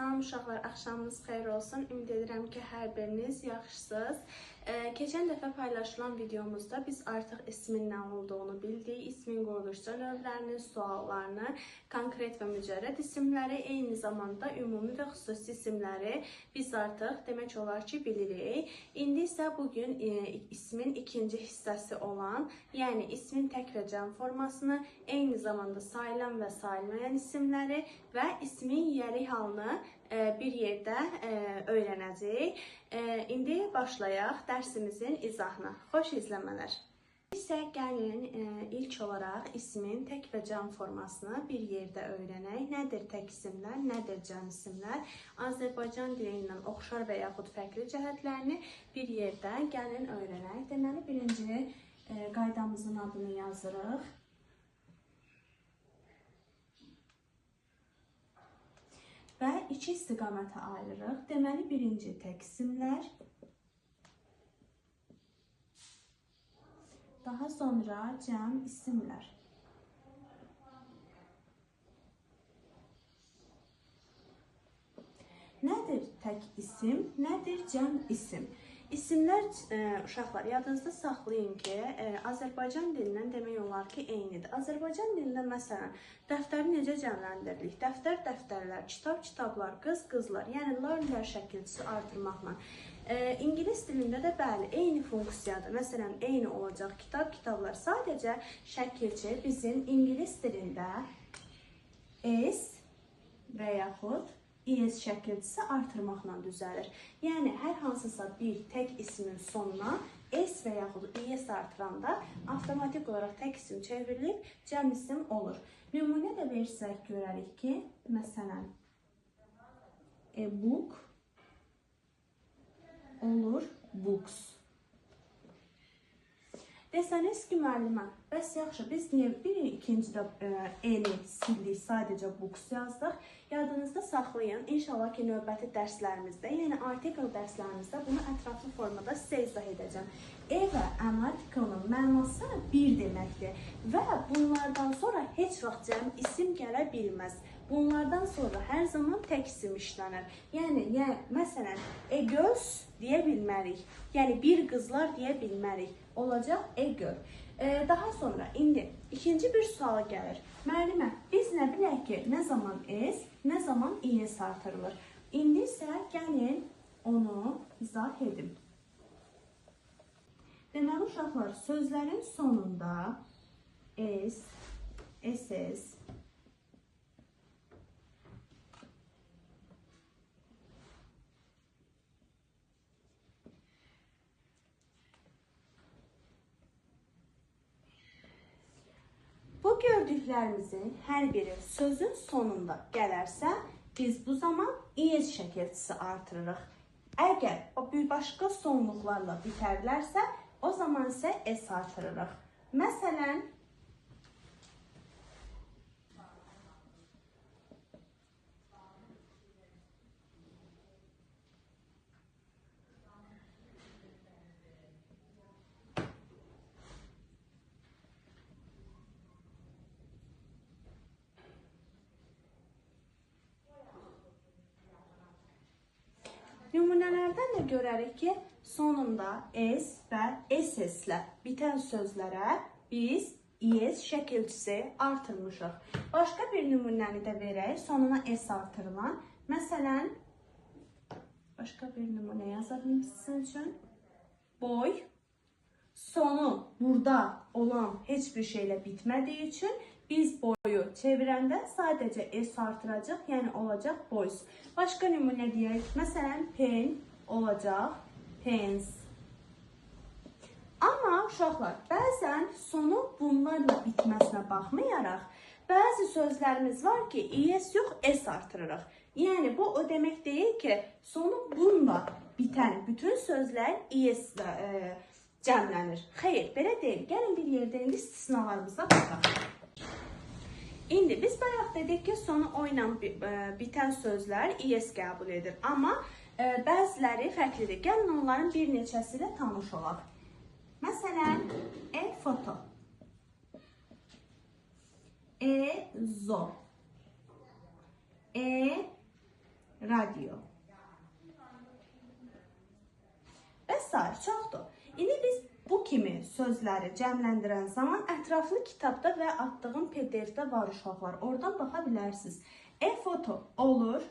Salam uşaqlar, axşamınız xeyir olsun. Ümid edirəm ki, hər biriniz yaxşısınız. Keçən dəfə paylaşılan videomuzda biz artıq ismin nə olduğunu bildik. İsmin quruluşca növlərini, suallarını, konkret və mücərrəd isimləri, eyni zamanda ümumi və xüsusi isimləri biz artıq demək olar ki, bilirik. İndi isə bugün ismin ikinci hissəsi olan, yəni ismin tək və cəm formasını, eyni zamanda sayılan və sayılmayan isimləri və ismin yeri halını bir yerdə öyrənəcəyik. İndi başlayaq dərsimizin izahına. Xoş izləmələr. İsə gəlin ilk olaraq ismin tək və cəm formasını bir yerdə öyrənək. Nədir tək isimlər, nədir cəm isimlər? Azərbaycan dilindən oxşar və yaxud fərqli cəhətlərini bir yerdə gəlin öyrənək. Deməli, birinci qaydamızın adını yazırıq. Və iki istiqamətə ayırırıq. Deməli, birinci tək isimlər, daha sonra cəm isimlər. Nədir tək isim, nədir cəm isim? İsimlər, uşaqlar, yadınızda saxlayın ki, Azərbaycan dilindən demək olar ki, eynidir. Azərbaycan dilində, məsələn, dəftəri necə cəmləndiririk? Dəftər, dəftərlər, kitab, kitablar, qız, qızlar, yəni lar şəkilçisi artırmaqla. İngilis dilində də bəli, eyni funksiyadır. Məsələn, eyni olacaq kitab, kitablar. Sadəcə şəkilçi bizim ingilis dilində S və yaxud İS şəkilçisi artırmaqla düzəlir. Yəni, hər hansısa bir tək ismin sonuna S və yaxud İS artıranda avtomatik olaraq tək isim çevrilib, cəm isim olur. Nümunə də versək görərik ki, məsələn, e-book olur books. Desəniz ki, müəllimə, bəs yaxşı, biz niyə ikincidə E-ni sildik, sadəcə books yazdıq? Yadınızda saxlayın, inşallah ki, növbəti dərslərimizdə, yəni artikel dərslərimizdə bunu ətraflı formada sizə izah edəcəm. E və M artikelinin mənası bir deməkdir və bunlardan sonra heç vaxt cəm isim gələ bilməz. Bunlardan sonra hər zaman tək isim işlənir. Yəni, məsələn, e-göz deyə bilmərik. Yəni, bir qızlar deyə bilmərik. Olacaq e-göl. Daha sonra, indi ikinci bir sual gəlir. Müəllimə, biz nə bilək ki, nə zaman S, nə zaman İS artırılır? İndi isə gəlin onu izah edim. Deməli, uşaqlar, sözlərin sonunda S, SS, bu gördüklərimizin hər biri sözün sonunda gələrsə, biz bu zaman İS şəkilçisi artırırıq. Əgər bir başqa sonluqlarla bitərlərsə, o zaman isə S artırırıq. Məsələn, nümunələrdən də görərik ki, sonunda S və SS ilə bitən sözlərə biz İS şəkilçisi artırmışıq. Başqa bir nümunəni də verək, sonuna S artırılan. Məsələn, başqa bir nümunə yazalım sizin üçün. Boy, sonu burada olan heç bir şeylə bitmədiyi üçün biz boyu çevirəndə sadəcə S artıracaq, yəni olacaq boys. Başqa nümunə deyək, məsələn, pen olacaq pens. Amma uşaqlar, bəzən sonu bunlarla bitməsinə baxmayaraq, bəzi sözlərimiz var ki, İS yox, S artırırıq. Yəni, bu o demək deyil ki, sonu bununla bitən bütün sözlər İS cəmlənir. Xeyr, belə deyil. Gəlin bir yerdə indi istisnalarımıza baxaq. İndi biz bayaq dedik ki, sonu o ilə bitən sözlər İS qəbul edir. Amma bəziləri fərqlidir. Gəlin onların bir neçəsi ilə tanış olaq. Məsələn, e-foto, e-zo, radio. Və sair çoxdur. İndi biz bu kimi sözləri cəmləndirən zaman ətraflı kitabda və atdığım PDF-də var uşaqlar. Oradan baxa bilərsiniz. E-foto olur.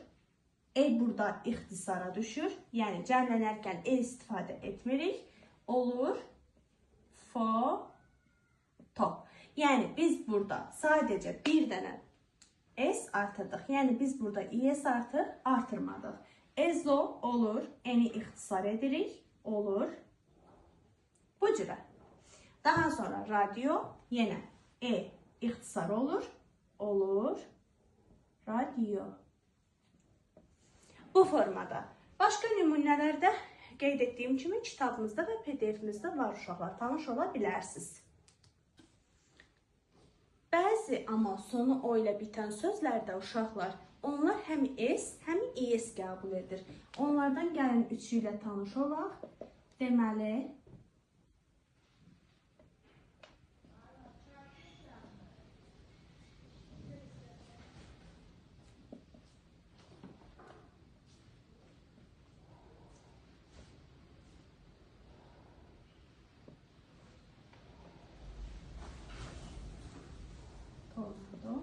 Burada ixtisara düşür. Yəni cəmlənərkən istifadə etmirik. Olur. Foto. Yəni biz burada sadəcə bir dənə S artırdıq. Yəni biz burada ES artırmadıq. Ezo olur. Eni ixtisar edirik. Olur. Bu cürə. Daha sonra radio yenə ixtisar olur. Olur. Radio. Bu formada. Başqa nümunələrdə qeyd etdiyim kimi kitabımızda və PDF-imizdə var uşaqlar. Tanış ola bilərsiniz. Bəzi amma sonu o ilə bitən sözlərdə uşaqlar onlar həm S, həm ES qəbul edir. Onlardan gəlin üçü ilə tanış olaq. Deməli, tornado,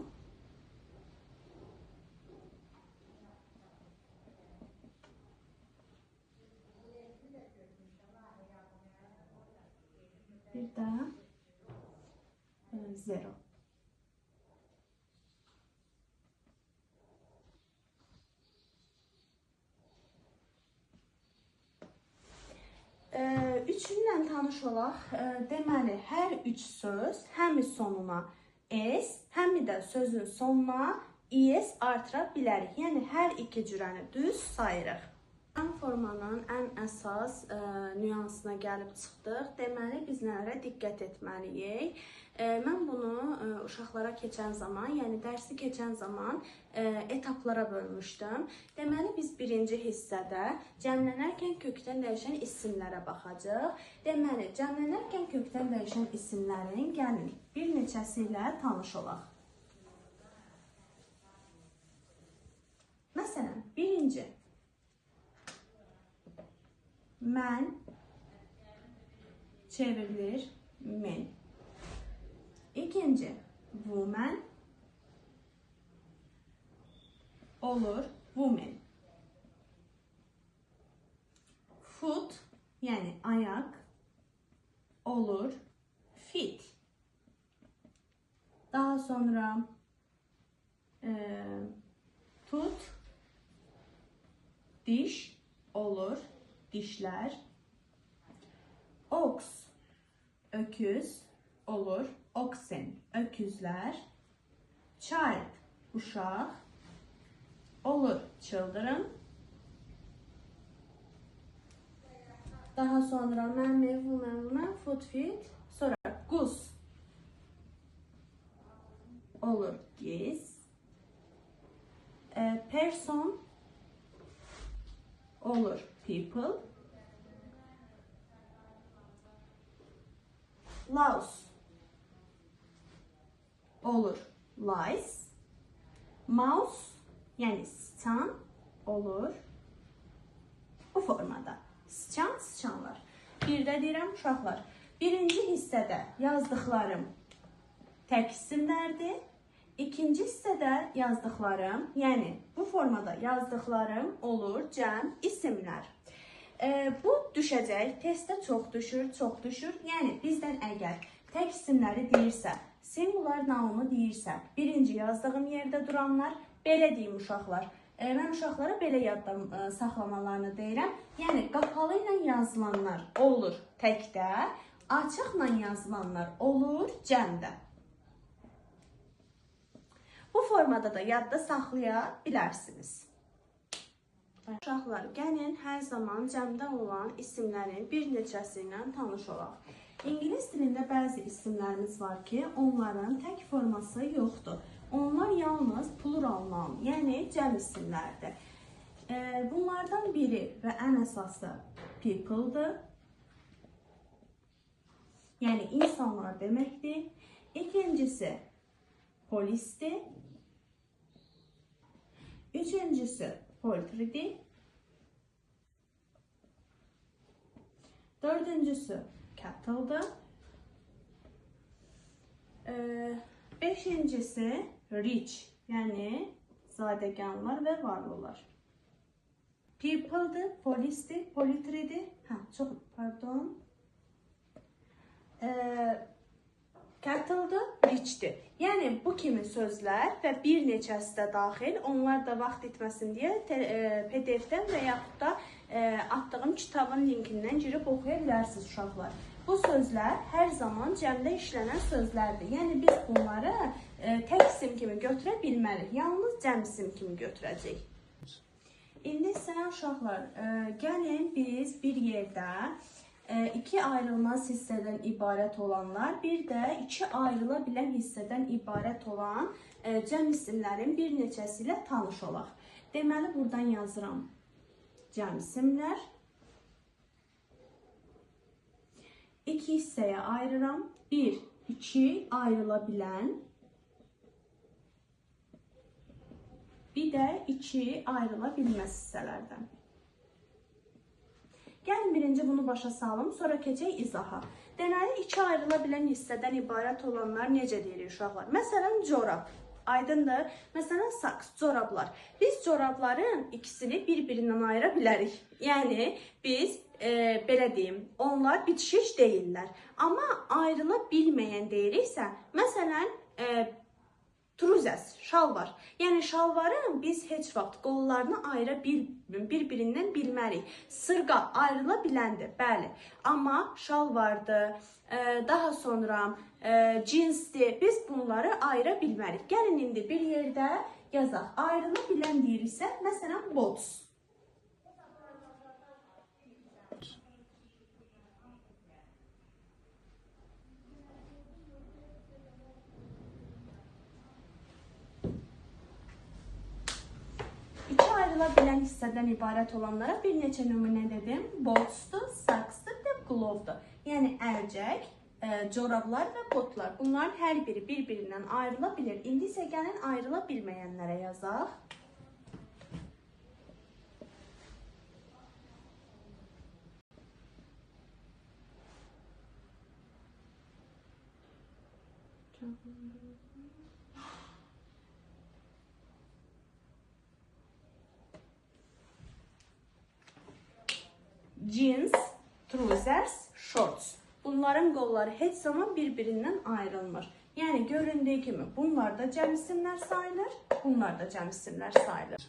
bir də zero. Üçündən tanış olaq. Deməli, hər üç söz həm sonuna S, həm də sözün sonuna ES artıra bilərik. Yəni, hər iki cürəni düz sayırıq. Formanın ən əsas nüansına gəlib çıxdıq. Deməli, biz nələrə diqqət etməliyik? Mən bunu uşaqlara keçən zaman, yəni dərsi keçən zaman etaplara bölmüşdüm. Deməli, biz birinci hissədə cəmlənərkən kökdən dəyişən isimlərə baxacaq. Deməli, cəmlənərkən kökdən dəyişən isimlərin gəlin bir neçəsi ilə tanış olaq. Məsələn, birinci. Mən çevrilir men. İkinci, woman olur woman. Foot yani ayak olur feet. Daha sonra tut diş olur dişler. Ox öküz olur oxen öküzler. Child uşaq olur children. Daha sonra mermey woman foot feet. Sonra goose olur geese. Person olur people. Louse olur lice. Mouse yani sıçan olur bu formada. Sıçan, sıçanlar. Bir də deyirəm uşaqlar. Birinci hissədə yazdıqlarım tək isimlərdir. İkinci hissədə yazdıqlarım, yəni bu formada yazdıqlarım olur cəm isimlər. Bu düşəcək, testdə çox düşür. Yəni bizdən əgər tək isimləri deyirsə, singular nounu deyirsə, birinci yazdığım yerdə duranlar, belə deyim uşaqlar. Mən uşaqlara belə yadda saxlamalarını deyirəm. Yəni qapalı ilə yazılanlar olur təkdə, açıqla yazılanlar olur cəmdə. Bu formada da yadda saxlaya bilərsiniz. Uşaqlar, gəlin hər zaman cəmdə olan isimlərin bir neçəsi ilə tanış olaq. İngilis dilində bəzi isimlərimiz var ki, onların tək forması yoxdur. Onlar yalnız plural noun, yəni cəm isimlərdir. Bunlardan biri və ən əsası people'dır. Yəni insanlar deməkdir. İkincisi polisdir. Üçüncüsü poultry'dir. Dördüncüsü cattle'dır. Beşincisi rich, yani zadəganlar və varlılar. People'dır, polisdir, poultry'dir. Çox pardon. Cattle'dır, richdir. Yəni bu kimi sözlər və bir neçəsi də daxil. Onlar da vaxt etməsin deyə PDF-dən və yaxud da atdığım kitabın linkindən girib oxuya bilərsiniz uşaqlar. Bu sözlər hər zaman cəmdə işlənən sözlərdir. Yəni biz bunları tək isim kimi götürə bilmərik. Yalnız cəm isim kimi götürəcəyik. İndi isə uşaqlar, gəlin biz bir yerdə iki ayrılmaz hissədən ibarət olanlar, bir də iki ayrıla bilən hissədən ibarət olan cəm isimlərin bir neçəsi ilə tanış olaq. Deməli, buradan yazıram cəm isimlər. İki hissəyə ayırıram. Bir, iki ayrıla bilən. Bir də iki ayrıla bilməz hissələrdən. Gəlin birinci bunu başa salım, sonra keçək izaha. Deməli, iki ayrıla bilən hissədən ibarət olanlar necə deyirik uşaqlar? Məsələn, corab. Aydındır. Məsələn, saks, corablar. Biz corabların ikisini bir-birindən ayıra bilərik. Yəni, biz belə deyim, onlar bitişik deyirlər. Amma ayrıla bilməyən deyiriksə, məsələn, truzəs, şalvar. Yəni şalvarın biz heç vaxt qollarını ayıra bir-birindən bilmərik. Sırğa ayrıla biləndir, bəli. Amma şalvardır, daha sonra cinsdir. Biz bunları ayıra bilmərik. Gəlin indi bir yerdə yazaq. Ayrıla bilən deyiriksə, məsələn, bots. Ayrıla bilən hissədən ibarət olanlara bir neçə nümunə dedim. Botsdur, saksdır və glovdur. Yəni əlcək, corablar və botlar. Bunların hər biri bir-birindən ayrıla bilir. İndi isə gəlin ayrıla bilməyənlərə yazaq. Jeans, trousers, shorts. Bunların qolları heç zaman bir-birindən ayrılmır. Yəni göründüyü kimi bunlar da cəm isimlər sayılır, bunlar da cəm isimlər sayılır.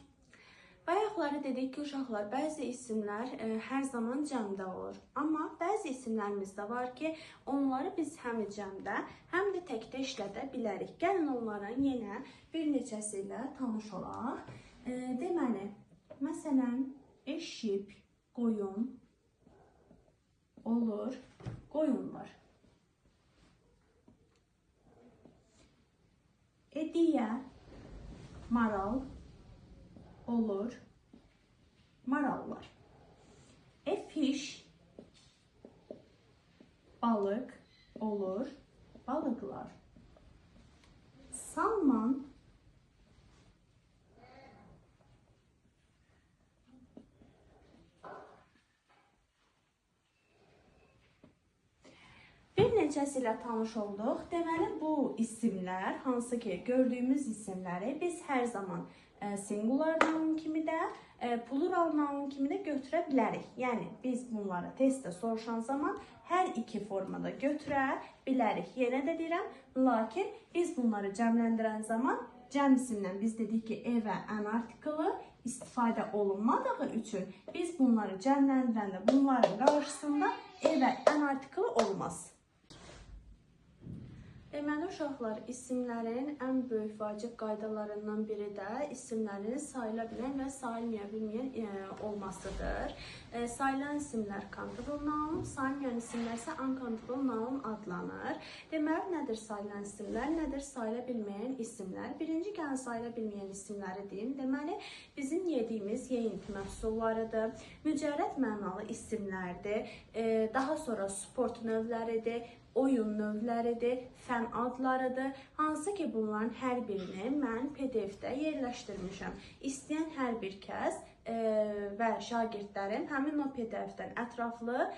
Bayaqları dedik ki, uşaqlar, bəzi isimlər hər zaman cəmdə olur. Amma bəzi isimlərimiz də var ki, onları biz həm cəmdə, həm də təkdə işlədə bilərik. Gəlin onların yenə bir neçəsi ilə tanış olaq. Deməli, məsələn, eşib, qoyun olur, qoyunlar. Ediyə, maral olur, marallar. Fish, balıq olur, balıqlar. Salman, bir neçəsi ilə tanış olduq. Deməli, bu isimlər, hansı ki, gördüyümüz isimləri biz hər zaman singular noun kimi də, plural noun kimi də götürə bilərik. Yəni, biz bunları testdə soruşan zaman hər iki formada götürə bilərik. Yenə də deyirəm, lakin biz bunları cəmləndirən zaman cəm isimdən biz dedik ki, və ən artikılı istifadə olunmadığı üçün biz bunları cəmləndirəndə bunların qarşısında və ən artikılı olmaz. Deməli, uşaqlar, isimlərin ən böyük vacib qaydalarından biri də isimlərin sayıla bilən və sayılmaya bilməyən olmasıdır. Sayılan isimlər countable noun, sayılmayan isimlər isə uncountable noun adlanır. Deməli, nədir sayılan isimlər, nədir sayıla bilməyən isimlər? Birinci gəlin sayıla bilməyən isimləri deyim. Deməli, bizim yediyimiz yeyinti məhsullarıdır, mücərrəd mənalı isimlərdir, daha sonra sport növləridir, oyun növləridir, fən adlarıdır. Hansı ki, bunların hər birini mən PDF-də yerləşdirmişəm. İstəyən hər bir kəs və şagirdlərim həmin o PDF-dən ətraflı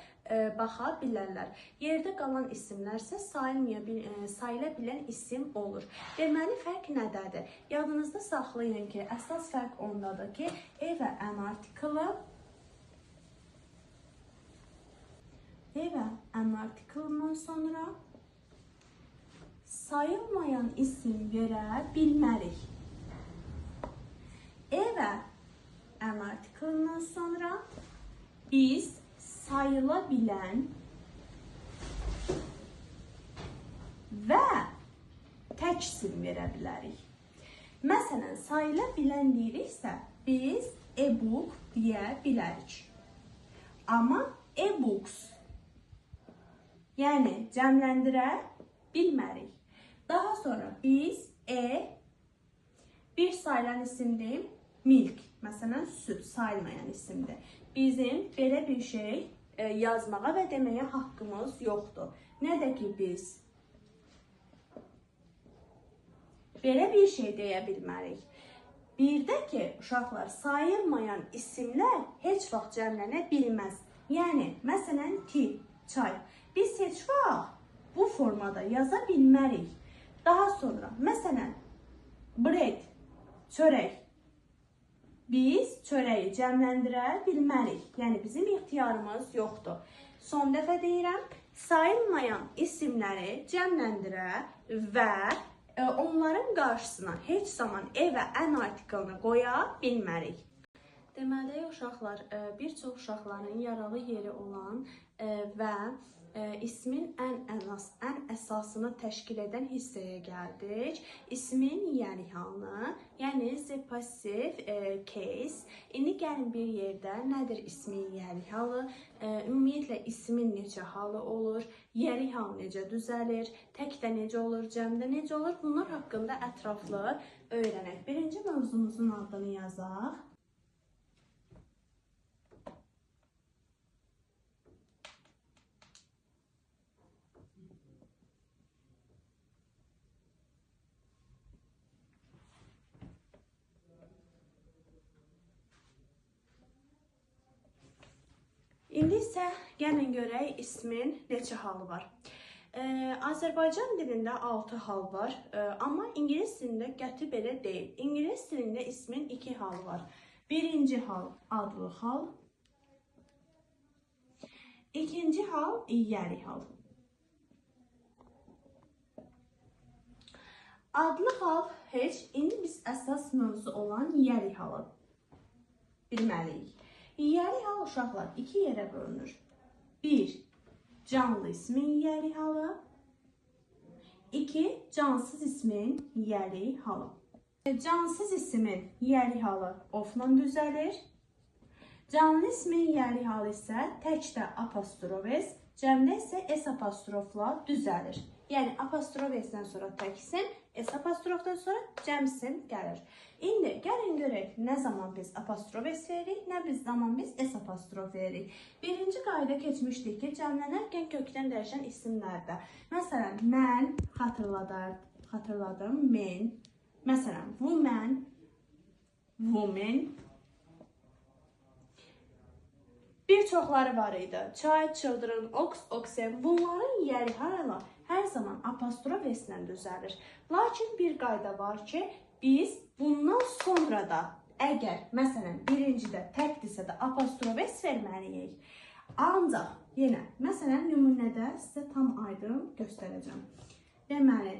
baxa bilərlər. Yerdə qalan isimlər isə sayıla bilən isim olur. Deməli, fərq nədədir? Yadınızda saxlayın ki, əsas fərq ondadır ki, e və ən artiklı artiklından sonra sayılmayan isim verə bilmərik. E və ən artiklından sonra biz sayıla bilən və tək isim verə bilərik. Məsələn, sayıla bilən deyiriksə, biz e-book deyə bilərik. Amma e-books, yəni cəmləndirə bilmərik. Daha sonra biz bir sayılan isimdir, milk, məsələn, süd sayılmayan isimdir. Bizim belə bir şey yazmağa və deməyə haqqımız yoxdur. Nə də ki, biz belə bir şey deyə bilmərik. Bir də ki, uşaqlar, sayılmayan isimlər heç vaxt cəmlənə bilməz. Yəni, məsələn, çay. Biz heç vaxt bu formada yaza bilmərik. Daha sonra, məsələn, bread, çörək. Biz çörəyi cəmləndirə bilmərik. Yəni, bizim ixtiyarımız yoxdur. Son dəfə deyirəm, sayılmayan isimləri cəmləndirə və onların qarşısına heç zaman e və ən artiklını qoya bilmərik. Deməli, uşaqlar, bir çox uşaqların yaralı yeri olan və ismin ən əsasını təşkil edən hissəyə gəldik. İsmin yeri halı, yəni the passive case. İndi gəlin bir yerdə nədir ismin yeri halı? Ümumiyyətlə ismin neçə halı olur? Yeri hal necə düzəlir? Təkdə necə olur? Cəmdə necə olur? Bunlar haqqında ətraflı öyrənək. Birinci mövzumuzun adını yazaq. İndi isə gəlin görək ismin neçə halı var. Azərbaycan dilində 6 hal var, amma ingilis dilində qəti belə deyil. İngilis dilində ismin 2 halı var. Birinci hal adlı hal, ikinci hal yeri hal. Adlı hal heç, indi biz əsas mövzu olan yeri halı bilməliyik. Yeri hal uşaqlar 2 yerə bölünür. 1. Canlı ismin yeri halı. 2. Cansız ismin yeri halı. Cansız ismin yeri halı ofla düzəlir. Canlı ismin yeri halı isə təkdə apostrof s, cəmdə isə s apostrofla düzəlir. Yəni apostrof s-dən sonra tək isim, s apostrofdan sonra cəm isim gəlir. İndi gəlin görək nə zaman biz apostrof s veririk, nə zaman biz s apostrof veririk. Birinci qayda keçmişdik ki, cəmlənərkən kökdən dəyişən isimlərdə. Məsələn, mən xatırladım, men. Məsələn, woman, woman. Bir çoxları var idi. Child, children, ox, oxen. Bunların yeri halı hər zaman apostrof s-lə düzəlir. Lakin bir qayda var ki, biz bundan sonra da əgər, məsələn, birincidə təkdirsə də apostrof s verməliyik. Ancaq, yenə, məsələn, nümunədə sizə tam aydın göstərəcəm. Deməli,